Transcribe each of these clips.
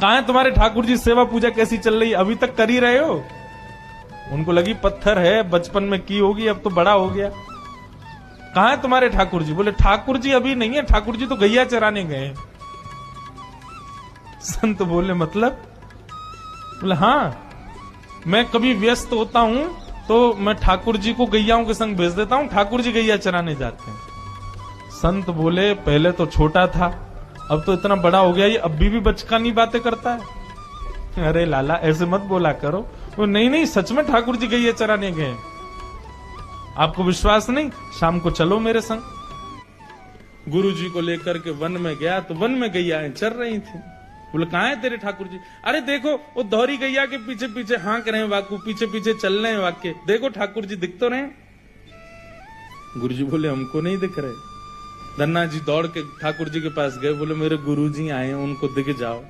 कहां है तुम्हारे ठाकुर जी, सेवा पूजा कैसी चल रही, अभी तक कर ही रहे हो? उनको लगी पत्थर है, बचपन में की होगी, अब तो बड़ा हो गया। कहां है तुम्हारे ठाकुर जी? बोले ठाकुर जी अभी नहीं है, ठाकुर जी तो गैया चराने गए। संत बोले मतलब? बोले हाँ, मैं कभी व्यस्त होता हूं तो मैं ठाकुर जी को गैयाओं के संग भेज देता हूं, ठाकुर जी गैया चराने जाते हैं। संत बोले पहले तो छोटा था, अब तो इतना बड़ा हो गया, ये अभी भी बचकानी बातें करता है। अरे लाला ऐसे मत बोला करो। वो नहीं नहीं, सच में ठाकुर जी गैया चराने गए। आपको विश्वास नहीं? शाम को चलो मेरे संग। गुरु जी को लेकर के वन में गया तो वन में गैयाएं चर रही थी। बोले कहां है तेरे ठाकुर जी? अरे देखो वो दोहरी गैया के पीछे पीछे हाँक रहे हैं वाकू, पीछे पीछे चल रहे हैं वाक्य, देखो ठाकुर जी दिख तो रहे। गुरु जी बोले हमको नहीं दिख रहे। धन्ना जी दौड़ के ठाकुर जी के पास गए, बोले मेरे गुरु जी आए हैं, उनको दिख जाओ।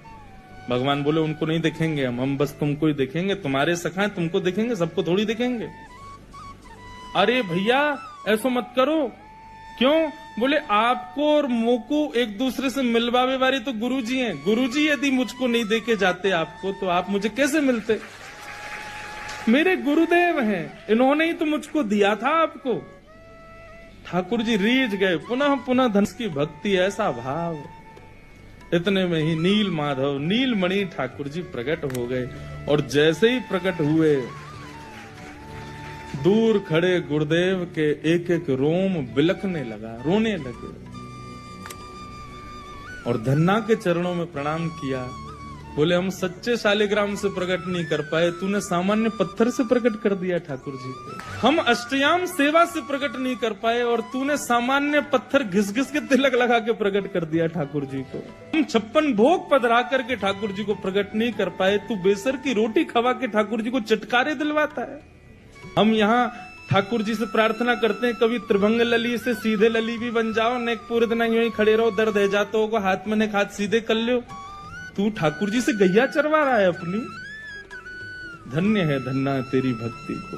भगवान बोले उनको नहीं दिखेंगे हम बस तुमको ही दिखेंगे, तुम्हारे सखा हैं, तुमको दिखेंगे, सबको थोड़ी दिखेंगे। अरे भैया ऐसा मत करो। क्यों? बोले आपको और मोको एक दूसरे से मिलवावे वाले तो गुरुजी हैं। गुरुजी यदि मुझको नहीं देके जाते आपको, तो आप मुझे कैसे मिलते? मेरे गुरुदेव हैं, इन्होंने ही तो मुझको दिया था आपको। ठाकुर जी रीझ गए, पुनः पुनः धनुष की भक्ति, ऐसा भाव। इतने में ही नील माधव नीलमणि ठाकुर जी प्रकट हो गए, और जैसे ही प्रकट हुए दूर खड़े गुरुदेव के एक एक रोम बिलखने लगा, रोने लगे, और धन्ना के चरणों में प्रणाम किया। बोले हम सच्चे शालिग्राम से प्रकट नहीं कर पाए, तूने सामान्य पत्थर से प्रकट कर दिया ठाकुर जी को। हम अष्टयाम सेवा से प्रकट नहीं कर पाए, और तूने सामान्य पत्थर घिस घिस के तिलक लगा के प्रकट कर दिया ठाकुर जी को। हम 56 भोग पधरा करके ठाकुर जी को प्रकट नहीं कर पाए, तू बेसर की रोटी खवा के ठाकुर जी को चटकारे दिलवाता है। हम यहाँ ठाकुर जी से प्रार्थना करते हैं, कभी त्रिभंग लली से सीधे लली भी बन जाओ, ने पूरे दिन यूं ही खड़े रहो, दर्द है जाते हो, हाथ में ने हाथ सीधे कर लो। तू ठाकुर जी से गैया चरवा रहा है अपनी। धन्य है धन्ना तेरी भक्ति को।